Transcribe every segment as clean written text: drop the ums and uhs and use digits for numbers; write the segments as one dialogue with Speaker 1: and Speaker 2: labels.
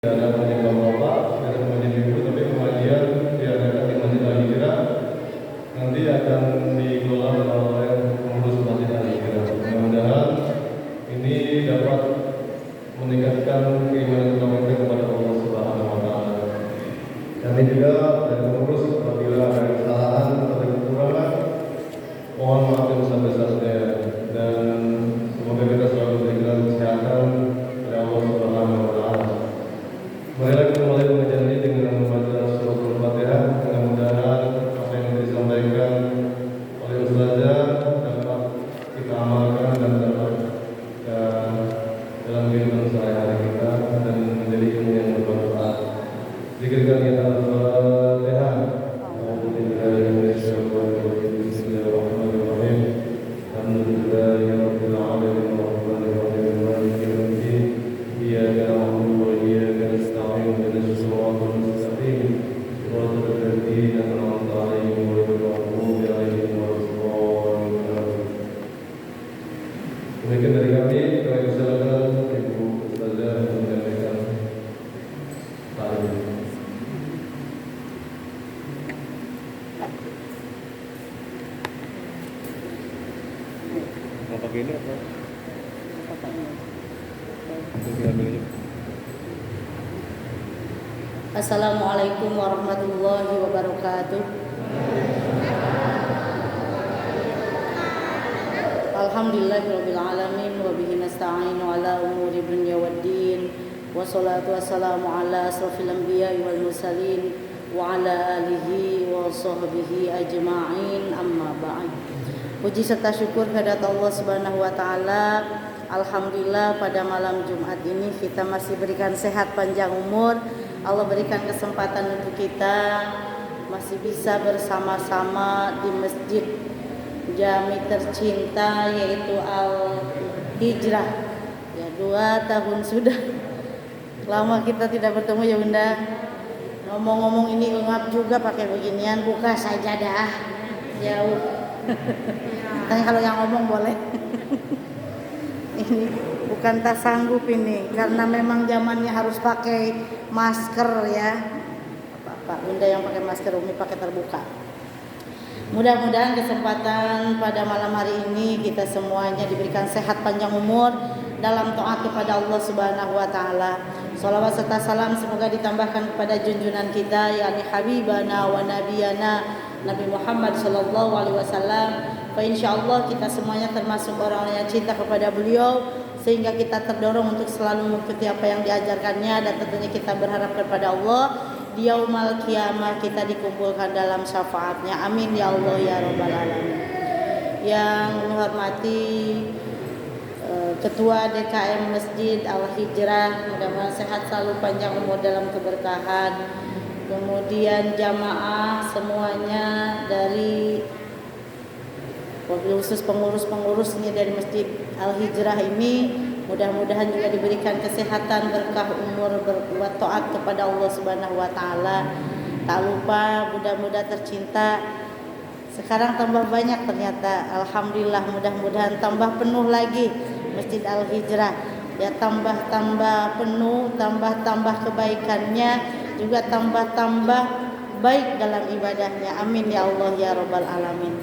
Speaker 1: Ada pengajian bapak-bapak, ada pengajian ibu, tapi pengajian diadakan di Masjid Al-Hijrah nanti akan dikelola oleh pengurus Masjid Al-Hijrah. Mudah-mudahan ini dapat meningkatkan keimanan kita kepada Allah Subhanahu wa taala. Kami juga dari pengurus apabila ada kesalahan atau ada kekurangan, mohon maaf yang sebesar-besarnya dan semoga kita selalu diberikan kesehatan oleh Allah Subhanahu wa taala. Marilah kita mulai pengajian ini dengan membaca surah Al-Fatihah. Mudah-mudahan apa yang disampaikan oleh Ustazah dapat kita amalkan dan dapat dalam kehidupan sehari-hari kita dan menjadi ilmu yang bermanfaat. Zikirkan kita Al-Fatihah. Bismillahirrahmanirrahim. Alhamdulillahirabbil alamin arrahmanir rahim maliki yaumiddin. Iyyaka na'budu wa iyyaka nasta'in ihdinas siratal mustaqim siratal ladzina an'amta 'alaihim ghairil maghdubi 'alaihim waladdallin. Demikian dari kami persilakan Ibu Ustazah menyampaikan taklim. Mau pakai ini apa?
Speaker 2: Assalamualaikum warahmatullahi wabarakatuh. Alhamdulillahirabbil alamin wa bihi nasta'inu ala umuri dunya waddin. Wassalatu wassalamu ala asrofil anbiya'i wal mursalin wa ala alihi wa sahbihi ajma'in, amma ba'd. Puji serta syukur kehadirat Allah Subhanahu wa taala. Alhamdulillah pada malam Jumat ini kita masih berikan sehat panjang umur. Allah berikan kesempatan untuk kita masih bisa bersama-sama di masjid jami tercinta yaitu Al-Hijrah. Ya, 2 tahun sudah lama kita tidak bertemu ya Bunda. Ngomong-ngomong ini ngap juga pakai beginian, buka sajadah jauh. Tanya kalau yang ngomong boleh. Ini bukan tak sanggup ini karena memang zamannya harus pakai masker ya. Pak Bunda yang pakai masker, Umi pakai terbuka. Mudah-mudahan kesempatan pada malam hari ini kita semuanya diberikan sehat panjang umur dalam taat kepada Allah Subhanahu wa taala. Shalawat serta salam semoga ditambahkan kepada junjungan kita yakni habibana wa nabiyana Nabi Muhammad sallallahu alaihi wasallam. Fa insyaallah kita semuanya termasuk orang-orang yang cinta kepada beliau sehingga kita terdorong untuk selalu mengikuti apa yang diajarkannya dan tentunya kita berharap kepada Allah di yaumul kiamah kita dikumpulkan dalam syafaatnya. Amin ya Allah ya rabbal alamin. Yang menghormati Ketua DKM Masjid Al-Hijrah, mudah-mudahan sehat selalu, panjang umur dalam keberkahan. Kemudian jamaah semuanya dari wabil khusus pengurus-pengurusnya dari Masjid Al-Hijrah ini, mudah-mudahan juga diberikan kesehatan, berkah umur, berbuat taat kepada Allah Subhanahu wa taala. Tak lupa mudah-mudahan tercinta sekarang tambah banyak ternyata. Alhamdulillah, mudah-mudahan tambah penuh lagi Masjid Al-Hijrah. Ya, tambah penuh, tambah kebaikannya, juga tambah baik dalam ibadahnya. Amin ya Allah ya rabbal alamin.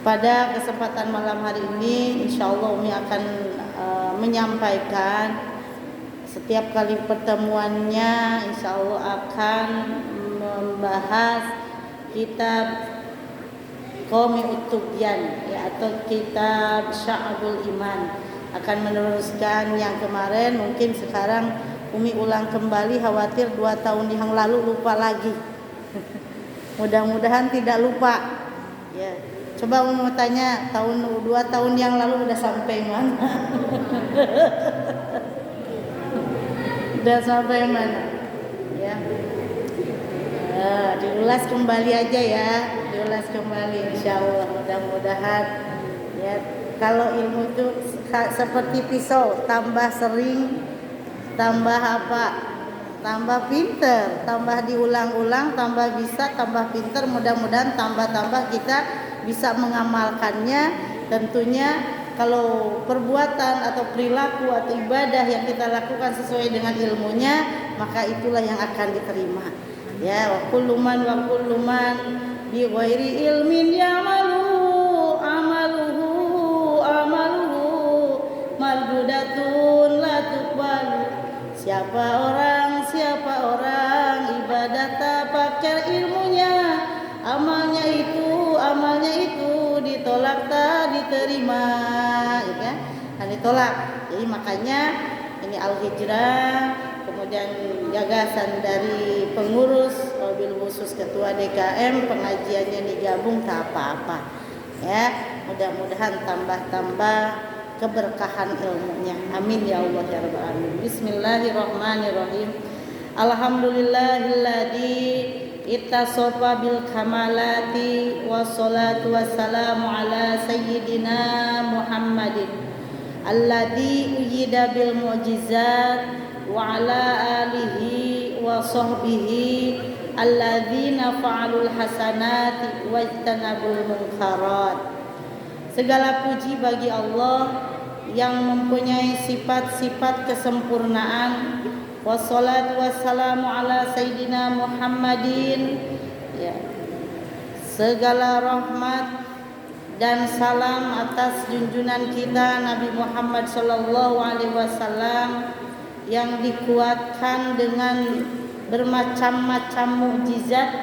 Speaker 2: Pada kesempatan malam hari ini insyaallah Umi akan menyampaikan setiap kali pertemuannya insyaallah akan membahas kitab Qawmi Ut-Tubyan ya, atau kitab Sya'bul Iman. Akan meneruskan yang kemarin, mungkin sekarang Umi ulang kembali, khawatir 2 tahun yang lalu lupa lagi. Mudah-mudahan tidak lupa ya. Coba Umi mau tanya, 2 tahun yang lalu udah sampai mana? Udah sampai mana? Ya. Diulas kembali aja ya, diulas kembali insyaallah. Mudah-mudahan ya, kalau ilmu itu seperti pisau, tambah sering tambah apa? Tambah pinter, tambah diulang-ulang, tambah bisa, tambah pinter. Mudah-mudahan tambah kita bisa mengamalkannya. Tentunya kalau perbuatan atau perilaku atau ibadah yang kita lakukan sesuai dengan ilmunya, maka itulah yang akan diterima. Ya, wa kullu man bi ghairi ilmin ya'malu amaluhu mardudatun la tuqbalu. Siapa orang ibadah tak pakai ilmunya, amalnya itu ditolak tak diterima, ya kan, ditolak. Jadi makanya ini Al-Hijrah, kemudian gagasan dari pengurus mobil khusus ketua DKM, pengajiannya digabung tak apa-apa, ya. Mudah-mudahan tambah keberkahan ilmunya. Amin ya Allah ya rabbal alamin. Bismillahirrahmanirrahim. Alhamdulillahilladzi ittasofa bil kamalati wassalatu wassalamu ala sayyidina Muhammadin alladzi uyyida bil mu'jizat wa ala alihi wa sahbihi alladzina fa'alul hasanati wajtanabul munkarat. Segala puji bagi Allah yang mempunyai sifat-sifat kesempurnaan. Wassalatu wassalamu ala sayyidina Muhammadin, ya. Segala rahmat dan salam atas junjungan kita Nabi Muhammad sallallahu alaihi wasallam yang dikuatkan dengan bermacam-macam mukjizat,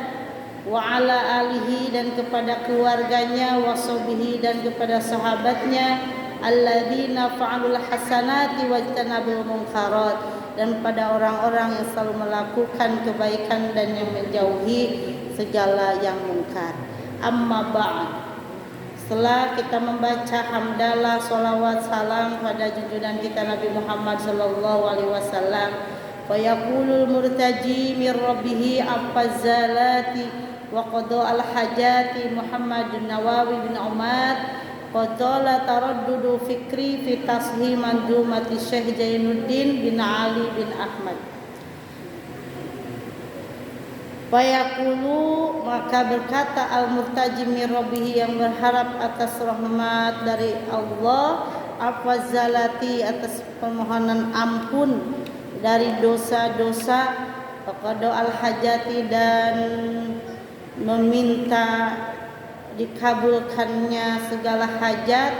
Speaker 2: wa ala alihi dan kepada keluarganya, wa sahbihi dan kepada sahabatnya, alladzina fa'alul hasanati wajtanabul munkarat, dan pada orang-orang yang selalu melakukan kebaikan dan yang menjauhi segala yang mungkar. Amma ba'd. Setelah kita membaca hamdalah, salawat, salam pada junjungan kita Nabi Muhammad sallallahu alaihi wasallam, wa yaqulul murtaji min rabbih afzalati wa qada al hajati Muhammadun Nawawi bin Umar qadala taraddudu fikri fi tashih manzumati Syekh Zainuddin bin Ali bin Ahmad. Fayaqulu, maka berkata al-murtaji min rabbih, yang berharap atas rahmat dari Allah, afzalati, atas permohonan ampun dari dosa-dosa, qada al-hajati, dan meminta dikabulkannya segala hajat,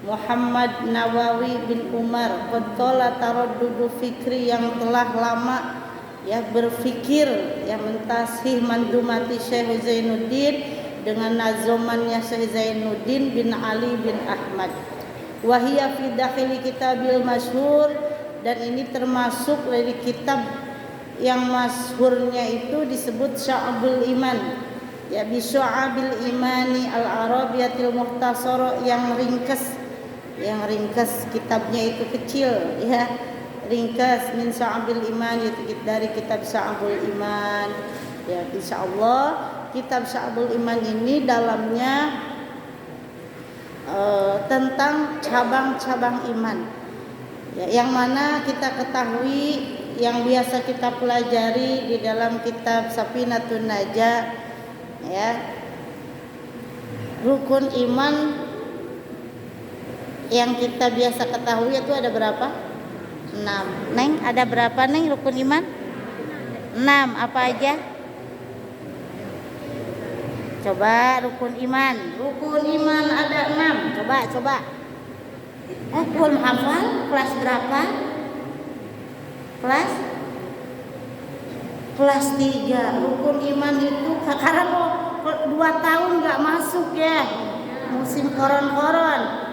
Speaker 2: Muhammad Nawawi bin Umar qadala taraddudu fikri, yang telah lama ya berfikir, yang mentashih mandumati Syekh Zainuddin dengan nazomannya Syekh Zainuddin bin Ali bin Ahmad. Wahia fi dakhili kitabil masyhur, dan ini termasuk dari kitab yang masyhurnya itu disebut Syu'abul Iman, ya, bi Syu'abil Imani al-Arabiyatil Mukhtasara, yang ringkas kitabnya itu kecil, ya, ringkas, min Syu'abil Iman, itu dari kitab Syu'abul Iman, ya. Insyaallah kitab Syu'abul Iman ini dalamnya tentang cabang-cabang iman, ya, yang mana kita ketahui, yang biasa kita pelajari di dalam kitab Safinatun Najah, ya. Rukun iman yang kita biasa ketahui itu ada berapa? 6. Neng, ada berapa Neng rukun iman? 6. Apa aja? Coba rukun iman. Rukun iman ada 6. Coba. Belum hafal? Kelas berapa? Kelas 3. Rukun iman itu karena 2 tahun nggak masuk, ya, musim koron-koron.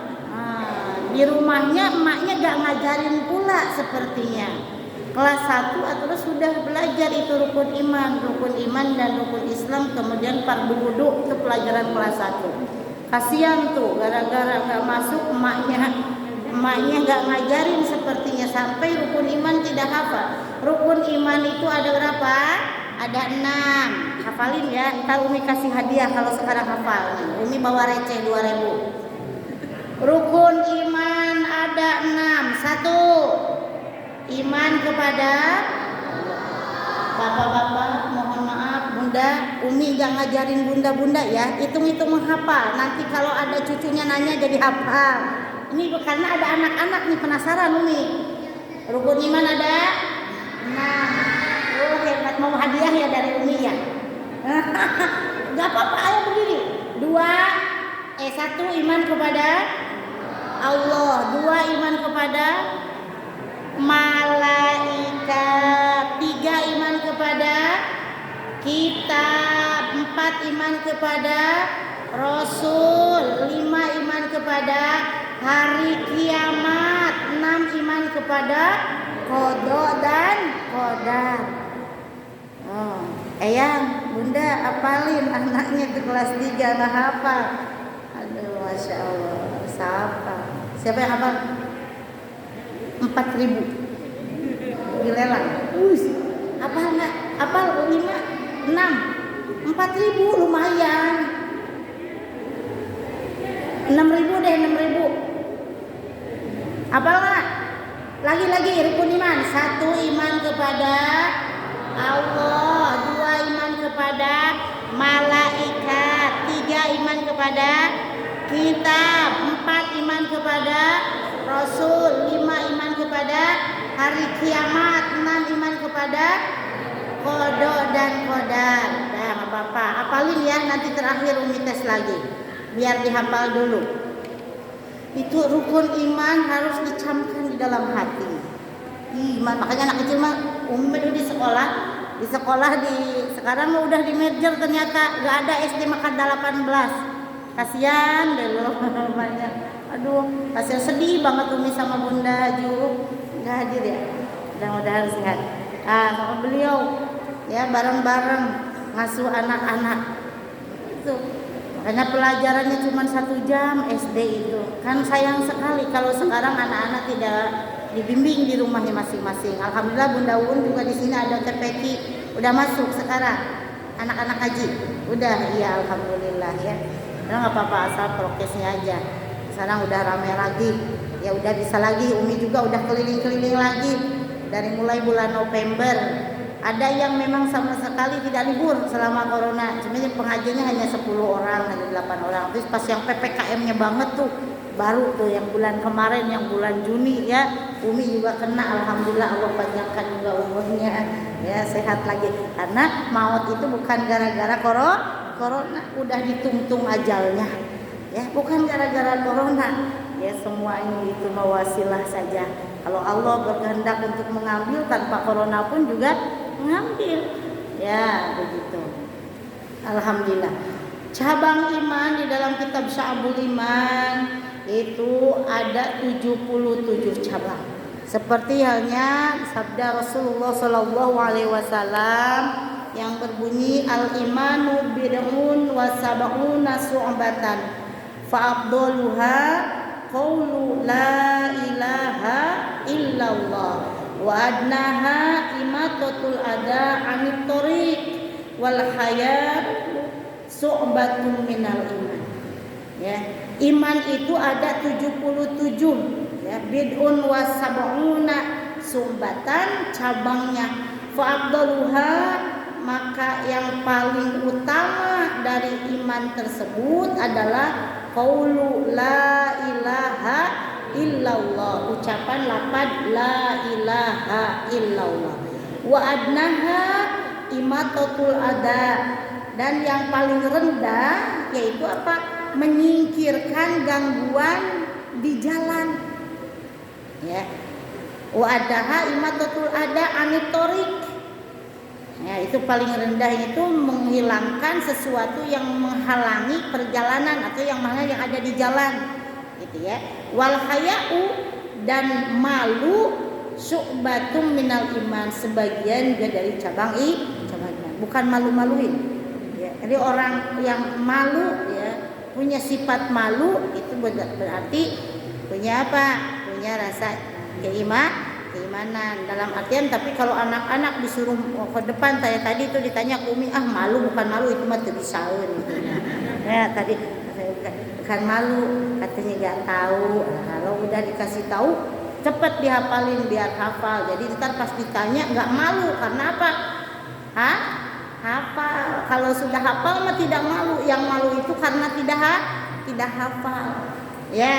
Speaker 2: Di rumahnya emaknya nggak ngajarin pula sepertinya. Kelas 1 atau sudah belajar itu rukun iman dan rukun Islam, kemudian fardu wudu, itu pelajaran kelas 1. Kasihan tuh, gara-gara nggak masuk emaknya nggak ngajarin sepertinya, sampai rukun iman tidak hafal. Rukun iman itu ada berapa? Ada 6. Hafalin ya, ntar Umi kasih hadiah kalau sekarang hafal. Umi bawa receh 2.000. Rukun iman ada 6. 1, iman kepada bapak-bapak, mohon maaf, bunda, Umi gak ngajarin bunda-bunda ya, hitung-hitung menghafal. Nanti kalau ada cucunya nanya jadi hafal. Ini karena ada anak-anak nih penasaran Umi. Rukun iman ada 6. Oh hebat, mau hadiah ya dari Umi ya. Gak apa-apa, ayo berdiri. 1 iman kepada Allah, 2 iman kepada malaikat, 3 iman kepada kitab, 4 iman kepada Rasul, 5 iman kepada hari kiamat, 6 iman kepada qada dan qadar. Eyang, bunda apalin anaknya di kelas 3 nggak hafal. Aduh, masya Allah, siapa? Siapa yang hafal? 4.000 dilelang. Hafal nggak? Hafal 5, 6, 4.000 lumayan. 6.000 deh, 6.000. Hafal nggak? Lagi rukun iman. 1 iman kepada Allah, 2 iman kepada malaikat, 3 iman kepada kitab, 4 iman kepada Rasul, 5 iman kepada hari kiamat, 6 iman kepada qada dan qadar. Nah, nggak apa-apa, hafalin ya, nanti terakhir Umi tes lagi biar dihafal dulu. Itu rukun iman harus dicamkan di dalam hati. Iman, makanya anak kecil mah Umi dulu di sekolah sekarang udah di merger, ternyata gak ada SD makan 18. Kasihan deh lo banyak. Aduh, kasihan, sedih banget Umi sama Bunda Ju nggak hadir ya. Mudah-mudahan sehat. Sama beliau ya, bareng-bareng ngasuh anak-anak itu. Karena pelajarannya cuma 1 jam SD itu. Kan sayang sekali kalau sekarang anak-anak tidak dibimbing di rumahnya masing-masing. Alhamdulillah Bunda Un juga di sini ada TPQ, udah masuk sekarang anak-anak haji. Udah, iya alhamdulillah ya. Udah nggak apa-apa, asal prokesnya aja. Sekarang udah ramai lagi. Ya udah bisa lagi. Umi juga udah keliling-keliling lagi dari mulai bulan November. Ada yang memang sama sekali tidak libur selama corona. Cuma pengajiannya hanya 10 orang, hanya 8 orang. Terus pas yang PPKM-nya banget tuh, baru tuh yang bulan kemarin, yang bulan Juni ya, Umi juga kena. Alhamdulillah Allah panjangkan juga umurnya ya, sehat lagi. Karena maut itu bukan gara-gara corona, udah ditungtung ajalnya ya, bukan gara-gara corona ya. Semua ini itu wasilah saja. Kalau Allah berkehendak untuk mengambil, tanpa corona pun juga mengambil ya, begitu. Alhamdulillah. Cabang iman di dalam kitab Sya'bul Iman itu ada 77 cabang. Seperti halnya sabda Rasulullah SAW yang berbunyi, al-imanu bid'un wa sab'una syu'batan fa afdaluha qaulu la ilaha illallah wa adnaha imatatul ada 'anit thoriq wal haya su'batun minal iman. Ya, iman itu ada 77 ya, bid'un wa sab'una sumbatan cabangnya. Fa afdaluha, maka yang paling utama dari iman tersebut adalah qaulu la ilaha illallah, ucapan lafaz la ilaha illallah. Wa adnaha imatatul ada, dan yang paling rendah yaitu apa? Menyingkirkan gangguan di jalan ya. Wa adaha imatatul ada anit thoriq ya, itu paling rendah, itu menghilangkan sesuatu yang menghalangi perjalanan atau yang ada di jalan gitu ya. Wal haya'u, dan malu, syu'batum minal iman, sebagian juga dari cabang iman. Bukan malu-maluin ya. Jadi orang yang malu ya, punya sifat malu, itu berarti punya apa? Punya rasa keimanan dalam artian. Tapi kalau anak-anak disuruh ke depan, saya tadi itu ditanya ke Umi, malu bukan malu, itu mah terbisaun gitu. Ya tadi bukan malu, katanya nggak tahu. Kalau udah dikasih tahu, cepet dihafalin biar hafal. Jadi ntar pas ditanya nggak malu, karena apa?
Speaker 3: hafal. Kalau sudah hafal mah tidak malu. Yang malu itu karena tidak hafal. Ya,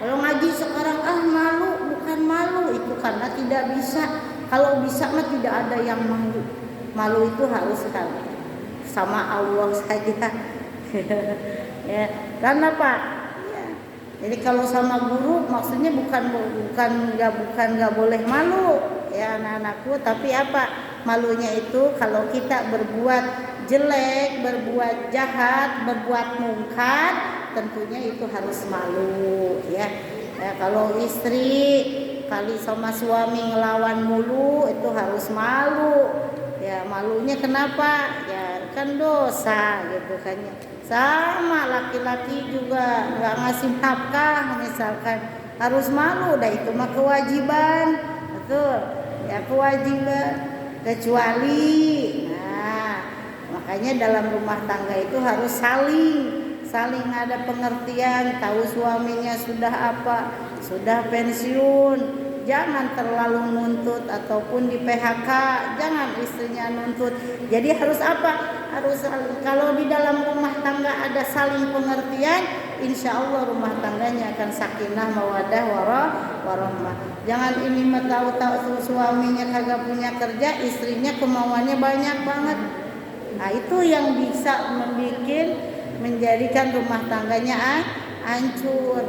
Speaker 3: kalau ngaji sekarang malu, bukan malu, itu karena tidak bisa. Kalau bisa mah tidak ada yang malu. Malu itu harus sama Allah saja. Ya, karena Pak. Ya. Jadi kalau sama guru maksudnya bukan nggak boleh malu ya anak-anakku, tapi apa? Malunya itu kalau kita berbuat jelek, berbuat jahat, berbuat mungkar, tentunya itu harus malu ya. Ya kalau istri kali sama suami ngelawan mulu itu harus malu. Ya malunya kenapa? Ya kan dosa gitu kan ya. Sama laki-laki juga nggak ngasih nafkah misalkan harus malu, dah itu mah kewajiban, betul ya kewajiban, kecuali makanya dalam rumah tangga itu harus saling ada pengertian, tahu suaminya sudah pensiun, jangan terlalu nuntut ataupun di PHK, jangan istrinya nuntut. Jadi harus apa? Harus kalau di dalam rumah tangga ada saling pengertian, insya Allah rumah tangganya akan sakinah mawadah warahmah. Jangan ini tahu suaminya kagak punya kerja, istrinya kemauannya banyak banget. Nah itu yang bisa menjadikan rumah tangganya hancur.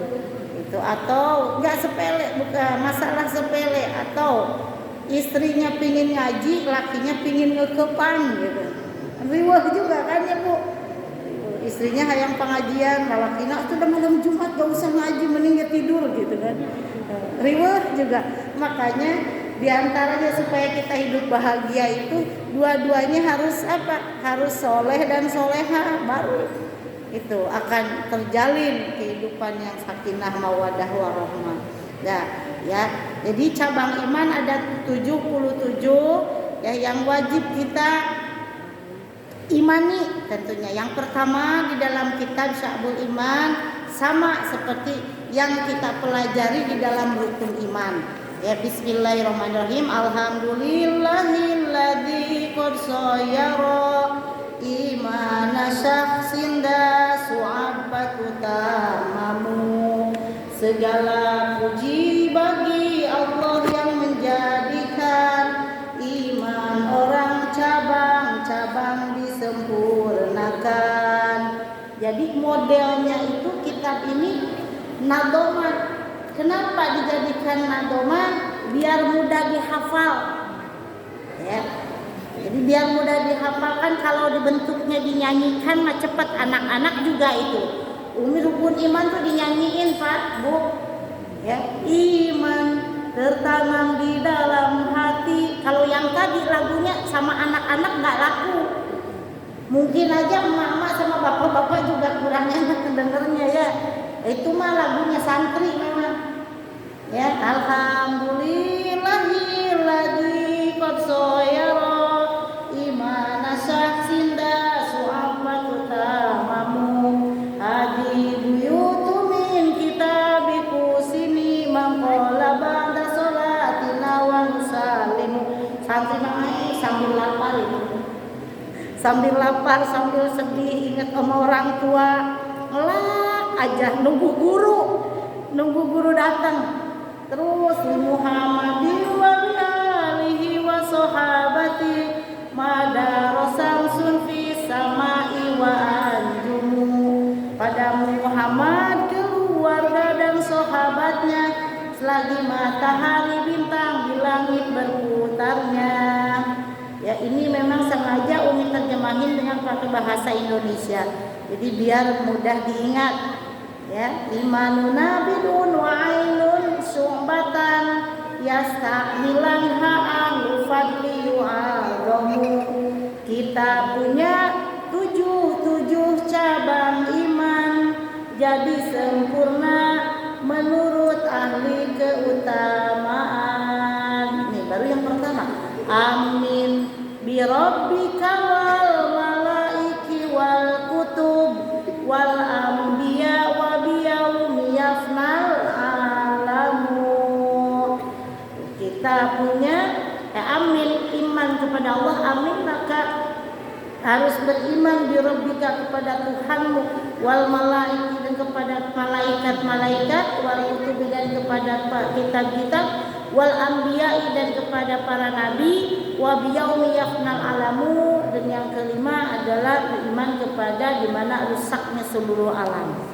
Speaker 3: Itu atau nggak sepele, bukan masalah sepele, atau istrinya pingin ngaji, lakinya pingin ngekepan gitu. Riwah juga kan ya Bu, istrinya hayang pengajian, lalakina itu udah malam Jumat gak usah ngaji, mending tidur gitu kan. Riwah juga. Makanya diantaranya supaya kita hidup bahagia itu dua-duanya harus apa? Harus soleh dan soleha, baru itu akan terjalin kehidupan yang sakinah mawadah warahmah. Nah, ya. Jadi cabang iman ada 77 ya yang wajib kita imani tentunya. Yang pertama di dalam kitab Sya'bul Iman sama seperti yang kita pelajari di dalam rukun iman. Ya bismillahirrahmanirrahim. Alhamdulillahilladzi qad sayyara imana syakhsin su'abbatu tamamu. Segala puji bagi Allah yang menjadikan iman orang cabang-cabang disempurnakan. Jadi modelnya itu kitab ini nadoman. Kenapa dijadikan nadoman? Biar mudah dihafal. Ya. Jadi biar mudah dihafalkan, kalau dibentuknya dinyanyikan mah cepat, anak-anak juga itu. Rukun iman tuh dinyanyiin Pak, Bu. Ya, iman tertanam di dalam hati. Kalau yang tadi lagunya sama anak-anak nggak laku. Mungkin aja emak-emak sama bapak-bapak juga kurang enak dengernya ya. Itu mah lagunya santri memang. Ya, alhamdulillahilladzi qad sayyara imana syakhsin su'abbatu tamamu hadi buyutu min kitabiku sini maqala ba'da sholatina wa nusallimu. Santri namanya sambil lapar itu. Sambil lapar, sambil sedih, ingat sama orang tua, ngelak aja nunggu guru datang. Terus Muhammadin wa alihi wa sahabati madarasam sunfi samai wa anjumu. Pada Muhammad, keluarga dan sahabatnya, selagi matahari bintang di langit berputarnya. Ya ini memang sengaja Umi terjemahin dengan pakai bahasa Indonesia. Jadi biar mudah diingat. Ya, imanuna bidun wa ainun sumbatan yastamilan ahlu fadli yu'adamu. Kita punya tujuh cabang iman, jadi sempurna menurut ahli keutamaan. Ini baru yang pertama. Amin bi rabbika wal malaiki wal kutub wal anbiya wa bi yaumi yafnal alamu. Kita punya amin, iman kepada Allah, amin, maka harus beriman bi rabbika kepada Tuhanmu, wal malaikati dan kepada malaikat-malaikat, wal kutubi dan kepada kitab-kitab, wal anbiya dan kepada para nabi, wa biyaumi yafnal alamu, dan yang kelima adalah beriman kepada di mana rusaknya seluruh alam.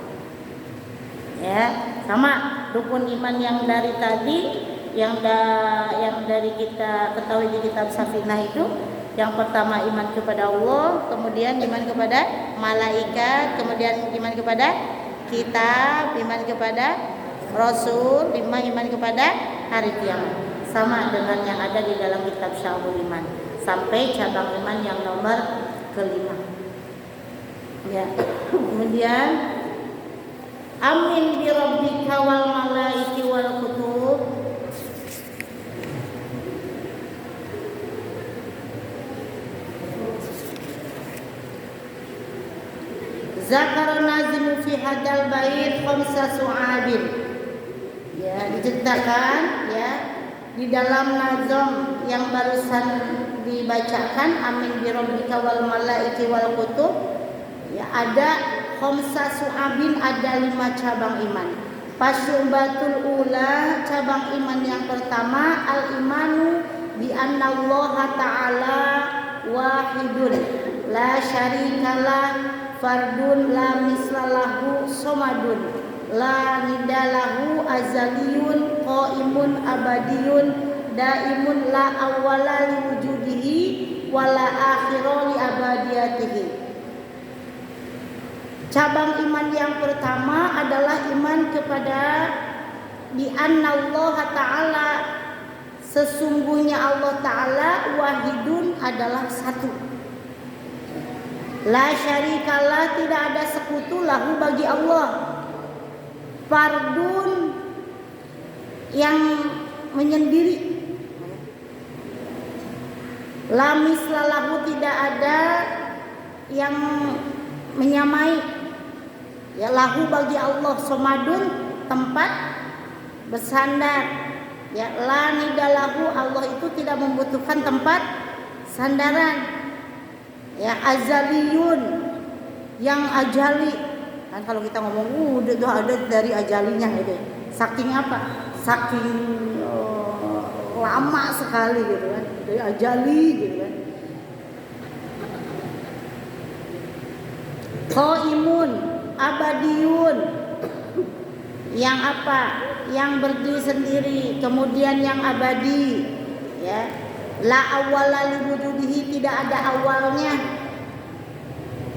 Speaker 3: Ya, sama rukun iman yang dari tadi yang dari kita ketahui di kitab Safinah itu. Yang pertama iman kepada Allah, kemudian iman kepada malaikat, kemudian iman kepada kitab, iman kepada rasul, iman kepada hari kiamat. Sama dengan yang ada di dalam kitab Syarahul Iman sampai cabang iman yang nomor kelima. Ya. Kemudian amin bi rabbika wal malaikati wal kutub. Zakar nazimu fi hadal bait khamsa su'abin. Ya, diceritakan ya di dalam nazam yang barusan dibacakan amin bi rabbika wal malaikati wal kutub, ya ada khamsa su'abin, ada 5 cabang iman. Pasyubatul ula, cabang iman yang pertama al imanu bi anna Allah ta'ala wahidun la syarikalah, fardun la mislalahu, somadun la nidalahu, azaliyun qaimun abadiyun daimun la awwala li wujudihi wala akhira li abadiyatihi. Cabang iman yang pertama adalah iman kepada bi anna Allah ta'ala, sesungguhnya Allah ta'ala wahidun adalah satu. La syarikalah, tidak ada sekutu lahu bagi Allah. Fardun, yang menyendiri. La mislalahu, tidak ada yang menyamai. Ya, lahu bagi Allah. Somadun, tempat bersandar. Ya, la nidalahu, Allah itu tidak membutuhkan tempat sandaran. Ya, azaliyun, yang ajali. Kan kalau kita ngomong udah ada dari ajalinya gitu. Saking apa? Saking lama sekali gitu kan. Dari ajali gitu kan. Qaimun, abadiyun, yang apa? Yang berdiri sendiri, kemudian yang abadi. Ya. La awwala li wujudihi, tidak ada awalnya.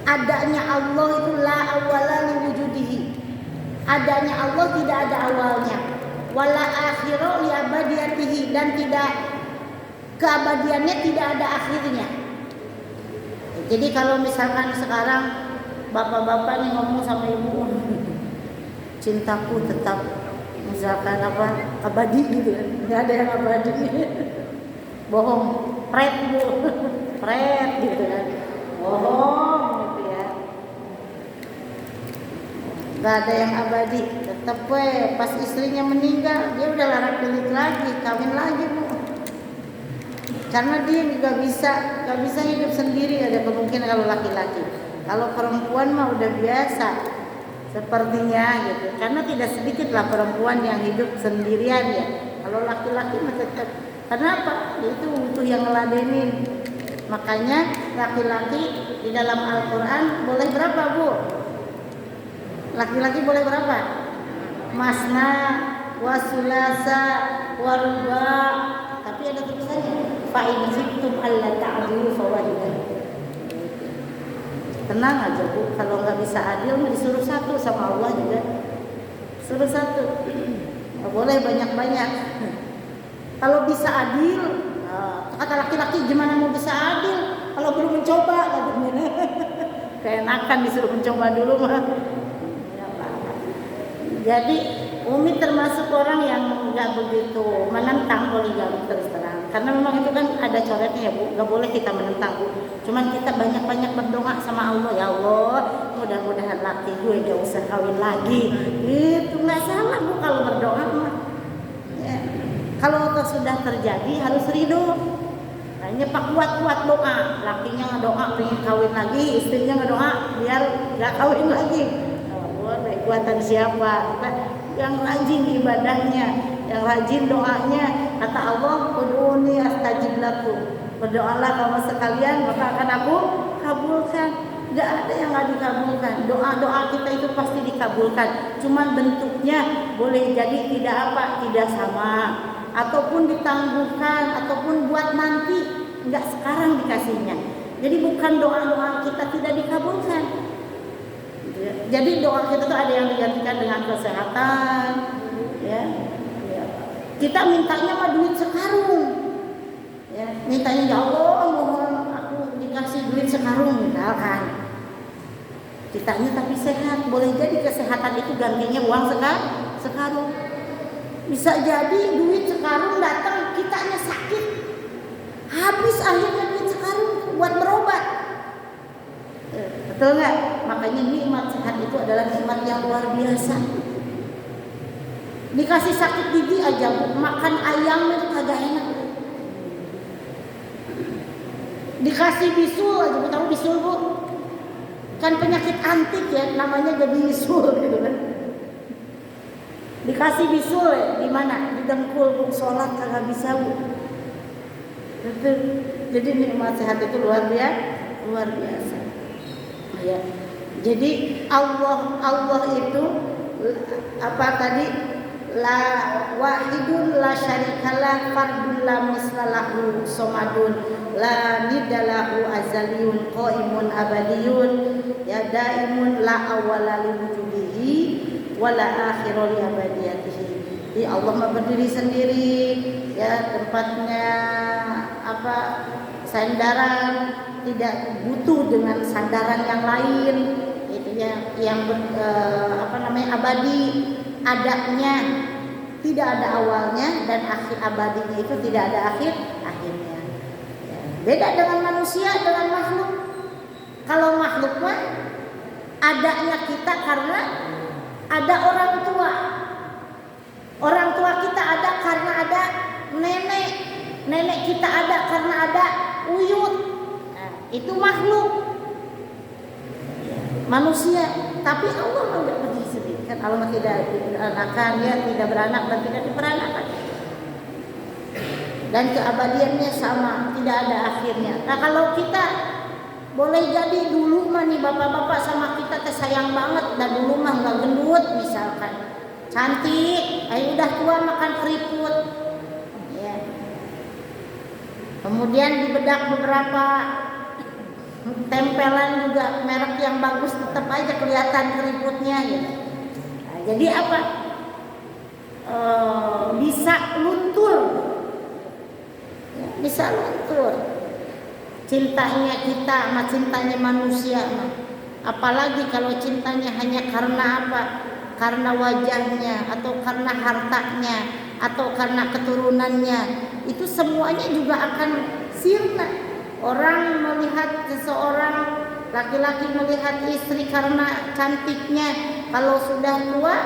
Speaker 3: Adanya Allah itu la awwala li wujudihi. Adanya Allah tidak ada awalnya. Wala akhira li abadiyatihi, dan tidak, keabadiannya tidak ada akhirnya. Jadi kalau misalkan sekarang bapak-bapak nih ngomong sama ibu, cintaku tetap misalkan apa abadi gitu kan. Enggak ada yang abadi. Bohong, pret bu, pret gitu kan, bohong gitu ya. Gak ada yang abadi, tetap pas istrinya meninggal dia udah larang pilih lagi, kawin lagi bu. Karena dia gak bisa hidup sendiri, ada kemungkinan kalau laki-laki. Kalau perempuan mah udah biasa, sepertinya gitu. Karena tidak sedikit lah perempuan yang hidup sendirian ya. Kalau laki-laki mah tetap. Kenapa? Itu butuh yang ngeladenin. Makanya laki-laki di dalam Al-Quran boleh berapa bu? Laki-laki boleh berapa? Masna, wasulasa, waruba. Tapi ada tulisannya fa'in khiftum alla ta'dilu fawahidan. Tenang aja bu, kalau nggak bisa adil disuruh satu, sama Allah juga suruh satu. Nggak boleh banyak-banyak. Kalau bisa adil, kata laki-laki gimana mau bisa adil kalau belum mencoba, katanya. Keenakan disuruh mencoba dulu mah. Jadi Umi termasuk orang yang nggak begitu menentang poligami terus terang, karena memang itu kan ada coretnya ya bu, nggak boleh kita menentang bu. Cuman kita banyak-banyak berdoa sama Allah, ya Allah mudah-mudahan laki gue gak usah kawin lagi. Itu nggak salah bu kalau berdoa mah. Ya. Kalau sudah terjadi harus ridho. Nah Makanya pak kuat doa, lakinya ngedoa pengen kawin lagi, istrinya ngedoa biar nggak kawin lagi. Kekuatan siapa? Yang rajin ibadahnya, yang rajin doanya. Kata Allah, ud'uni astajib lakum. Berdoalah kamu sekalian, maka akan aku kabulkan. Gak ada yang gak dikabulkan. Doa-doa kita itu pasti dikabulkan. Cuman bentuknya boleh jadi tidak sama, ataupun ditangguhkan, ataupun buat nanti, nggak sekarang dikasihnya. Jadi bukan doa-doa kita tidak dikabulkan. Jadi doa kita tuh ada yang digantikan dengan kesehatan, ya. Kita mintanya mah duit sekarung, ya. Mintanya ya Allah, mohon aku dikasih duit sekarung misalkan. Kitanya tapi sehat, boleh jadi kesehatan itu gantinya uang sekarung. Bisa jadi duit sekarung datang, kitanya sakit, habis akhirnya duit sekarung buat berobat. Betul nggak? Makanya nikmat sehat itu adalah nikmat yang luar biasa. Dikasih sakit gigi aja, makan ayam itu kagak enak. Dikasih bisul aja, tahu bisul bu? Kan penyakit antik ya, namanya jadi bisul gitu kan. Dikasih bisul ya, di mana? Di dengkul, bu, sholat kagak bisa bu. Betul. Jadi nikmat sehat itu luar biasa. Ya. Jadi Allah itu apa tadi? La wahidun la syarikalah fardun la mislalahu somadun la nidalahu azaliyun qaimun abadiyun ya daimun la awwala li wujudihi wala akhira li abadiyatihi. Jadi Allah mah berdiri sendiri, ya, tempatnya apa? Sandaran, tidak butuh dengan sandaran yang lain, itu yang abadi, adanya tidak ada awalnya dan akhir abadinya itu tidak ada akhirnya. Ya, beda dengan manusia, dengan makhluk. Kalau makhluk mah adanya kita karena ada orang tua. Orang tua kita ada karena ada nenek. Nenek kita ada karena ada uyut. Itu makhluk manusia, tapi Allah tidak begitu sendiri kan. Allah tidak diperanakan, ya, tidak beranak dan tidak diperanakan, dan keabadiannya sama, tidak ada akhirnya. Nah kalau kita boleh jadi dulu mah nih bapak-bapak sama kita sayang banget, dan dulu mah nggak gendut misalkan, cantik, ayo udah tua makan keriput, ya. Kemudian dibedak beberapa tempelan juga merek yang bagus, tetap aja kelihatan keriputnya gitu. Nah, jadi apa? Bisa luntur, ya, bisa luntur. Cintanya kita sama cintanya manusia, apalagi kalau cintanya hanya karena apa? Karena wajahnya, atau karena hartanya, atau karena keturunannya, itu semuanya juga akan sirna. Orang melihat seseorang, laki-laki melihat istri karena cantiknya, kalau sudah tua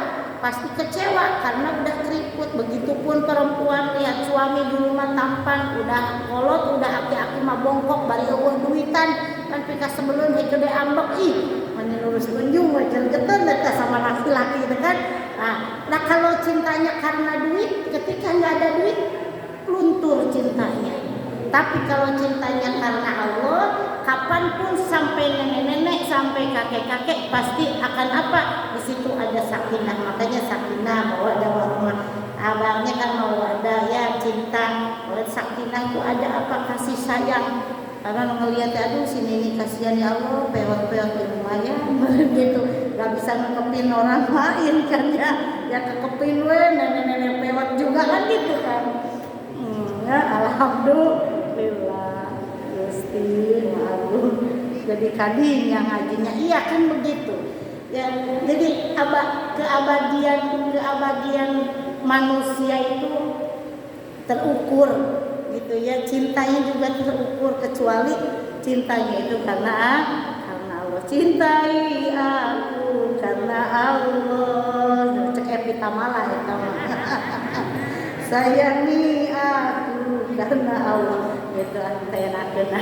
Speaker 3: pasti kecewa karena udah keriput. Begitupun perempuan lihat suami dulu mah tampan, udah kolot, udah aki-aki mah bongkok, bari eueuh duitan, kan pika sebelum gede ambek menurus kunjung wajar geter dekat sama laki-laki gitu kan. Nah kalau cintanya karena duit, ketika nggak ada duit luntur cintanya. Tapi kalau cintanya karena Allah, kapanpun sampai nenek-nenek, sampai kakek-kakek pasti akan apa? Di situ ada sakinah. Makanya sakinah, mawaddah warahmah. Abangnya kan mawaddah, ya, cinta. Sakinah itu ada apa? Kasih sayang. Karena ngelihat aduh sini ini kasihan ya Allah, pewot-pewot lumayan gitu. Gak bisa ngekepin orang lain kan ya. Ya kekepin we, nenek-nenek pewot juga kan gitu kan. Ya alhamdulillah. Gusti Agung jadi kadin yang ngajinya, iya kan begitu ya. Jadi keabadian manusia itu terukur gitu ya, cintanya juga terukur, kecuali cintanya itu karena Allah. Cintai aku karena Allah, cek Epitamala ya kamu. Sayangi aku karena Allah. Gitu saya nakena.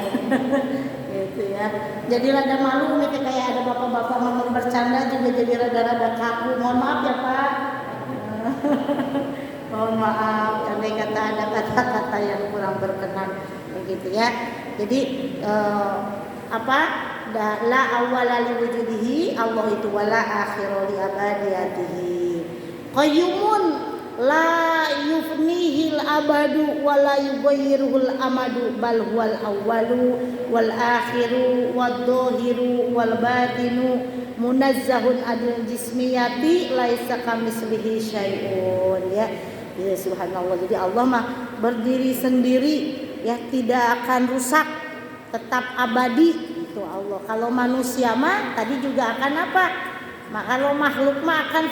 Speaker 3: Gitu ya. Jadi rada malu nih kayak ada bapak-bapak mau bercanda juga jadi rada-rada kaku. Mohon maaf ya Pak. Mohon maaf, andai kata ada kata-kata yang kurang berkenan begitu ya. Jadi la awwala li wujudihi, Allah itu wala akhiru li abadiyatihi. Qayyumun la yufnihil abadu wala yughayyiruhul amadu bal huwal awwalu wal akhiru wad dhahiru wal batinu munazzahun adil jismiyati laisa kamislihi syai'un ya. Ya subhanallah. Jadi Allah mah berdiri sendiri ya, tidak akan rusak, tetap abadi itu Allah. Kalau manusia mah tadi juga akan apa? Kalau makhluk mah akan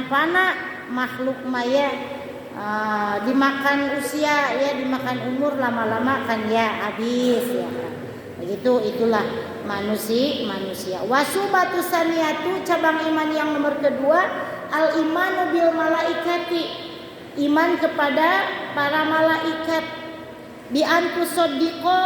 Speaker 3: fana. Makhluk mah ya dimakan usia ya, dimakan umur, lama-lama akan ya habis ya kan. Begitu itulah manusia. Wasubatu saniyatu, cabang iman yang nomor kedua, al imanu bil malaikati, iman kepada para malaikat, bi antusaddiqo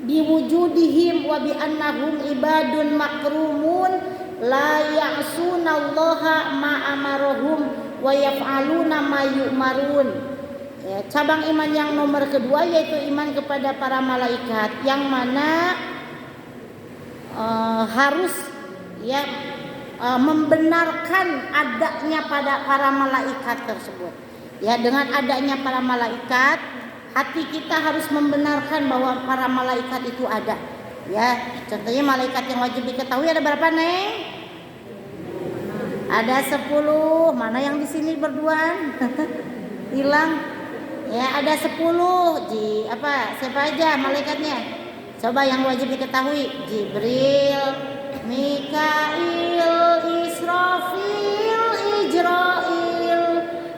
Speaker 3: biwujudihim wa bi annahum ibadun makrumun la ya'sunallaha ma amarahum wa yaf'aluna ma yu'marun. Ya, cabang iman yang nomor kedua yaitu iman kepada para malaikat, yang mana harus ya membenarkan adanya pada para malaikat tersebut. Ya, dengan adanya para malaikat, hati kita harus membenarkan bahwa para malaikat itu ada. Ya, contohnya malaikat yang wajib diketahui ada berapa, Neng? Ada 10. Mana yang di sini berduaan? Hilang. Ya, ada 10. Siapa aja malaikatnya? Coba yang wajib diketahui. Jibril, Mikail, Israfil, Ijrail,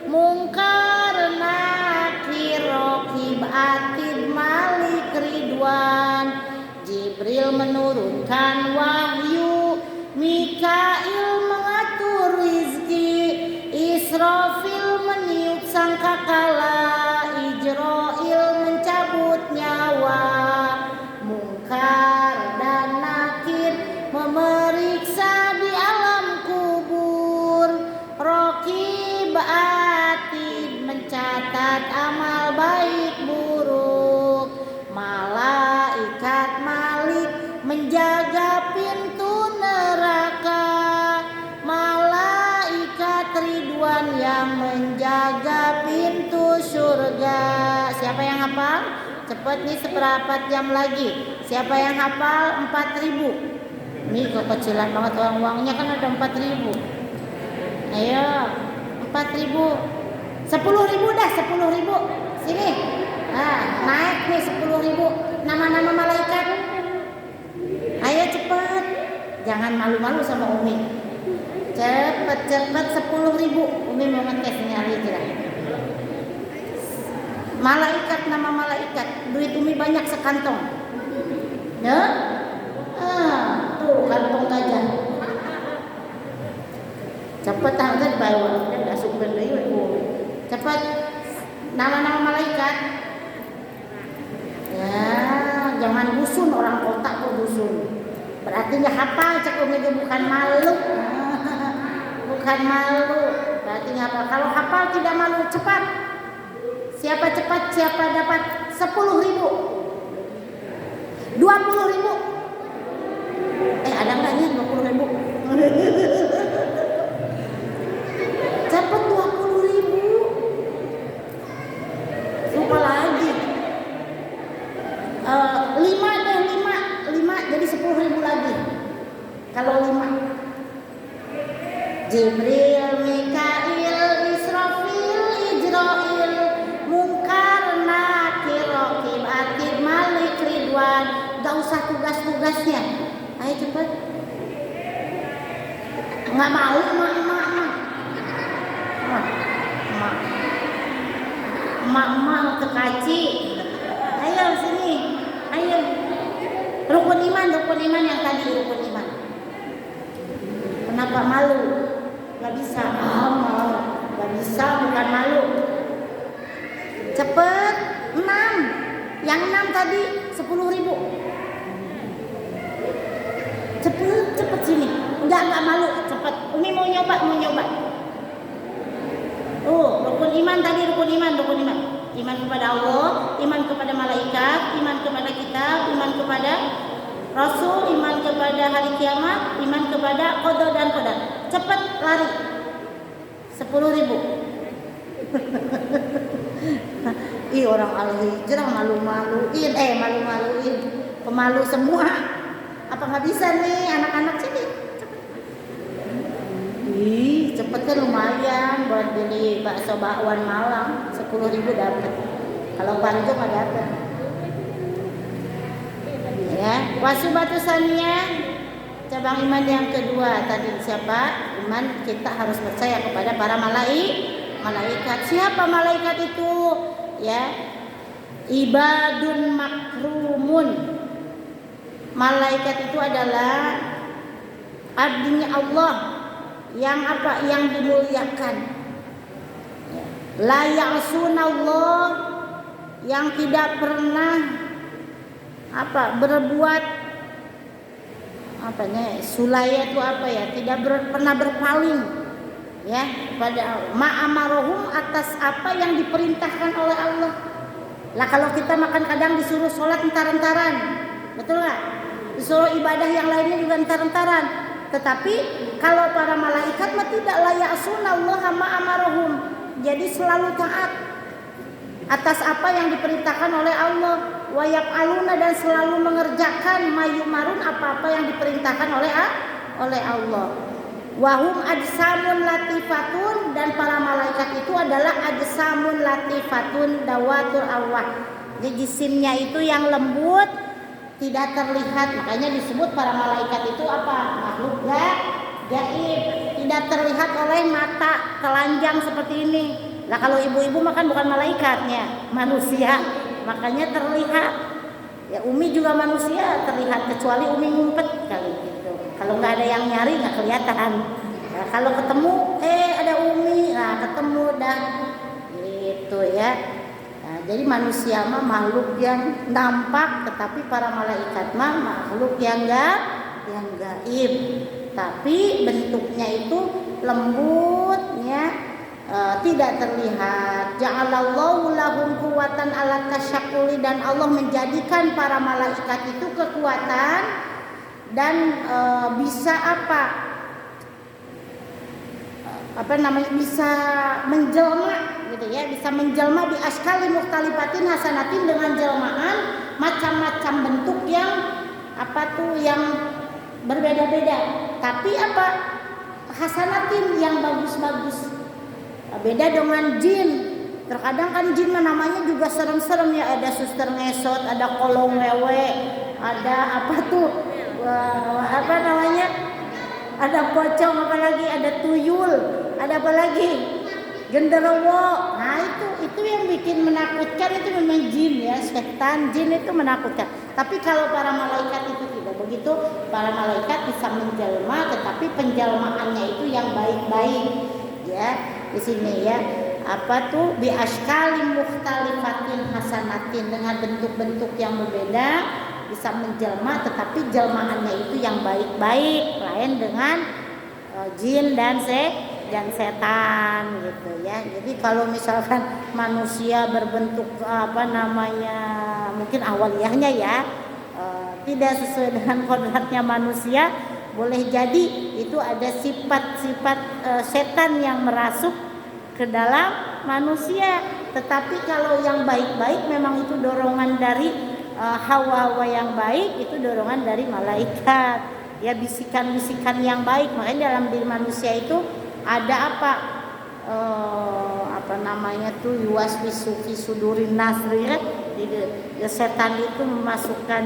Speaker 3: Munkar, Nakir, Raqib, Atid, Malik, Ridwan. Jibril menurunkan wahyu, Mikail mengatur rizki, Israfil meniup sangkakala, Ijrail mencabut nyawa, Munkar dan Nakir memeriksa di alam kubur, Raqib Atid mencatat amal baik buruk, malaikat Malik menjaga pintu neraka, malaikat Ridwan yang menjaga pintu surga. Siapa yang hafal? Cepat nih, seperempat jam lagi. Siapa yang hafal? 4.000. Ini kekecilan banget uangnya, kan ada 4.000. Ayo 4.000. 10.000 dah, 10.000. Sini. Nah, naik nih 10.000. Nama-nama malaikat. Ayo cepat. Jangan malu-malu sama Umi. Cepat 10.000. Umi mau ngetes nyari aja. Malaikat, nama malaikat. Duit Umi banyak sekantong. Ya? Tuh kantong aja. Cepat tangan bawa. Udah sumber deui. Cepat. Nama-nama malaikat. Ya, jangan busun, orang kota kok busun. Berarti nggak hafal, cek Umi bukan malu. Bukan malu. Berarti nggak hafal. Kalau hafal tidak malu, cepat. Siapa cepat, siapa dapat 10.000. 20.000. Ada nggak nih 20.000? Cepat 20.000. Lupa lagi. 5 deh, 5 jadi 10.000 lagi. Kalau 5. Jibril, Mikail, Israfil, Ijrail, Munkar, Nakir, Raqib, Atid, Malik, Ridwan. Gak usah tugas-tugasnya. Ayo cepet. Nggak mau, Emak ke kaci. Ayo sini. Ayo. Rukun iman yang tadi, rukun iman. Kenapa malu? Gak bisa. Gak bisa, bukan malu. Cepet 6. Yang 6 tadi 10.000. Cepet sini. Enggak malu, cepet. Umi mau nyoba. Rukun iman tadi, rukun iman. Iman kepada Allah, iman kepada malaikat, iman kepada kitab, iman kepada Rasul, iman kepada hari kiamat, iman kepada qada dan qadar. Cepat lari. 10.000. Ih, orang al-hijrah malu-maluin. Pemalu semua. Apa nggak bisa nih anak-anak sini? Ih, cepet kan lumayan buat beli bakso bakwan Malang. 10.000 dapat. Kalau Panjo nggak dapat. Ya, wasibatu saniyah, cabang iman yang kedua tadi siapa? Iman kita harus percaya kepada para malaikat. Siapa malaikat itu? Ya, ibadun makrumun. Malaikat itu adalah abdinya Allah yang apa? Yang dimuliakan. La ya'sunallah, yang tidak pernah berbuat sulaya itu tidak pernah berpaling ya pada ma'amarohum, atas apa yang diperintahkan oleh Allah. Lah kalau kita makan kadang disuruh sholat entar-entaran, betul nggak? Disuruh ibadah yang lainnya juga entar-entaran. Tetapi kalau para malaikat mah tidak, la ya'sunallaha ma'amarohum, jadi selalu taat atas apa yang diperintahkan oleh Allah. Wa yaf'aluna, dan selalu mengerjakan mayumarun, apa-apa yang diperintahkan oleh Allah. Wahum ajsamun latifatun, dan para malaikat itu adalah ajsamun latifatun dawatul arwah. Jadi jisimnya itu yang lembut, tidak terlihat, makanya disebut para malaikat itu apa? Makhluk gaib, tidak terlihat oleh mata telanjang seperti ini. Lah kalau ibu-ibu makan bukan malaikatnya, manusia, makanya terlihat. Ya Umi juga manusia terlihat, kecuali Umi ngumpet kali gitu. Kalau nggak ada yang nyari nggak kelihatan. Nah, kalau ketemu ada Umi, nah ketemu dah gitu ya. Nah, jadi manusia mah makhluk yang nampak, tetapi para malaikat mah makhluk yang gaib. Tapi bentuknya itu lembut ya. Tidak terlihat. Ja'alallahu lahum quwwatan ala tasyakkuli, dan Allah menjadikan para malaikat itu kekuatan dan bisa bisa menjelma gitu ya, bisa menjelma di askali mukhtalifatin hasanatin, dengan jelmaan macam-macam bentuk yang yang berbeda-beda, tapi hasanatin yang bagus-bagus. Beda dengan jin. Terkadang kan jin namanya juga serem-serem ya, ada suster ngesot, ada kolong wewe, ada ada pocong, apalagi ada tuyul, ada apalagi genderuwo. Nah itu yang bikin menakutkan, itu memang jin ya, setan. Jin itu menakutkan. Tapi kalau para malaikat itu tidak begitu. Para malaikat bisa menjelma, tetapi penjelmaannya itu yang baik-baik ya. Di sini ya, bi askalim mukhtalifatin hasanatin, dengan bentuk-bentuk yang berbeda bisa menjelma, tetapi jelmaannya itu yang baik-baik, lain dengan jin dan setan gitu ya. Jadi kalau misalkan manusia berbentuk mungkin awaliyahnya ya tidak sesuai dengan kodratnya manusia, boleh jadi itu ada sifat-sifat setan yang merasuk ke dalam manusia. Tetapi kalau yang baik-baik memang itu dorongan dari hawa-hawa yang baik, itu dorongan dari malaikat. Ya, bisikan-bisikan yang baik. Makanya dalam diri manusia itu ada yuwaswisu fi sudurin nasri ya. Setan itu memasukkan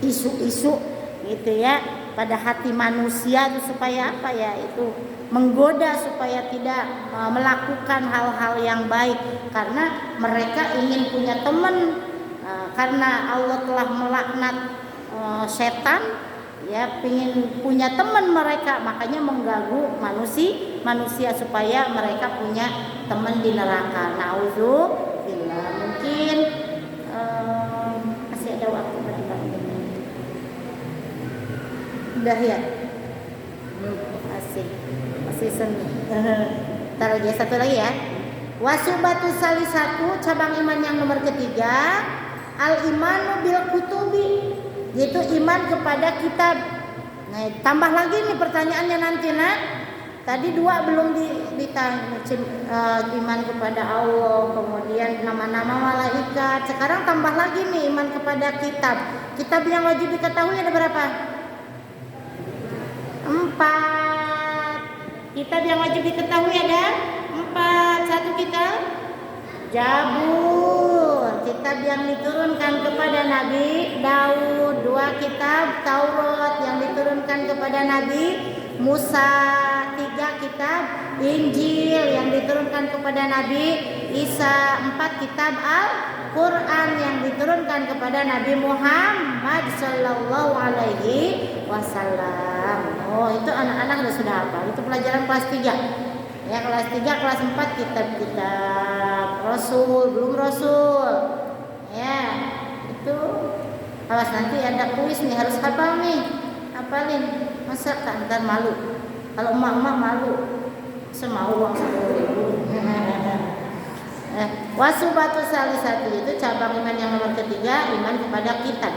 Speaker 3: isu-isu gitu ya pada hati manusia itu supaya itu menggoda supaya tidak melakukan hal-hal yang baik, karena mereka ingin punya teman, karena Allah telah melaknat setan ya, ingin punya teman mereka, makanya mengganggu manusia supaya mereka punya teman di neraka. Nauzubillah. Mungkin masih ada waktu berapa menit? Udah ya? Masih seni. Taruh aja satu lagi ya. Wasubatu salisatu, cabang iman yang nomor ketiga, al-imanu bil kutubi, yaitu iman kepada kitab. Nah, tambah lagi nih pertanyaannya nanti nak. Tadi 2 belum ditanya, iman kepada Allah, kemudian nama-nama malaikat. Sekarang tambah lagi nih iman kepada kitab. Kitab yang wajib diketahui ada berapa? 4. Kitab yang wajib diketahui ada 4. Satu kitab Zabur, kitab yang diturunkan kepada Nabi Daud. 2 kitab Taurat yang diturunkan kepada Nabi Musa. 3 kitab Injil yang diturunkan kepada Nabi Isa. 4 kitab Al-Quran yang diturunkan kepada Nabi Muhammad Sallallahu Alaihi Wasallam. Oh, itu anak-anak sudah hafal. Itu pelajaran kelas 3. Ya, kelas 3, kelas 4 kitab-kitab Rasul, belum Rasul. Ya, itu awas nanti ada kuis nih, harus hafal nih. Hafalin. Masa ntar malu. Kalau emak-emak malu. Semau uang 10.000. Wasubatu salisatu itu cabang iman yang nomor ketiga, iman kepada kitab.